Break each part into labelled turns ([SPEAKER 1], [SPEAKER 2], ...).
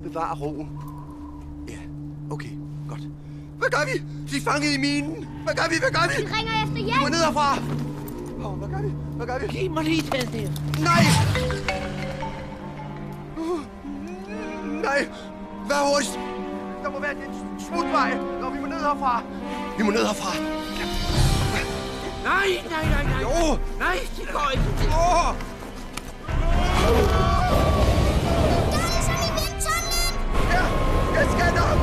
[SPEAKER 1] Bevar roen. Ja, okay, godt. Hvad gør vi? De er fanget i minen. Hvad gør vi? Hvad gør vi?
[SPEAKER 2] Vi ringer efter hjælp.
[SPEAKER 1] Vi må ned herfra. Hvad gør vi? Hvad gør vi?
[SPEAKER 3] Giv mig lige den der.
[SPEAKER 1] Nej! Nej! Vær hurtigt! Der må være en smutvej. Nå, vi må ned herfra. Vi må ned herfra.
[SPEAKER 3] Nej.
[SPEAKER 1] Jo!
[SPEAKER 3] Nej, det går ikke.
[SPEAKER 1] Åh!
[SPEAKER 2] Gør det som i vindtunnelen.
[SPEAKER 1] Ja, jeg skal nok!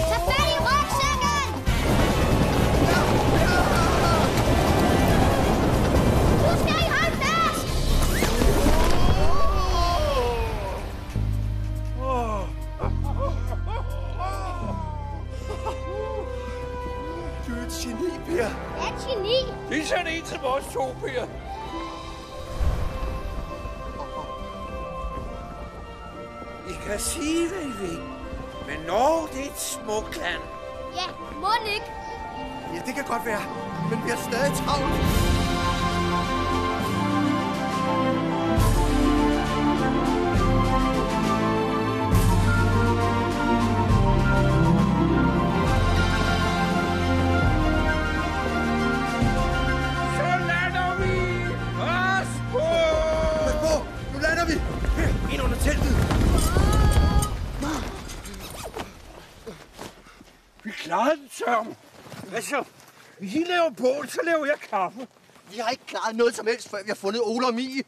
[SPEAKER 2] Tag fat i rygsækken. Nu skal I holde fast.
[SPEAKER 1] Du er et geni, Per.
[SPEAKER 2] Jeg er et geni.
[SPEAKER 3] Det er sådan en til vores to, Per. I kan sige, hvad I vil. Men Norge, det er et smukt land.
[SPEAKER 2] Ja, må ikke.
[SPEAKER 1] Ja, det kan godt være, men vi har stadig travlt.
[SPEAKER 3] Så lander vi. Pas på.
[SPEAKER 1] Pas på! Nu lander vi! Her, ind under teltet!
[SPEAKER 3] Vi klarede den, Søren. Hvad så? Hvis I laver bål, så laver jeg kaffe.
[SPEAKER 1] Vi har ikke klaret noget som helst, før vi har fundet Ole og Mie.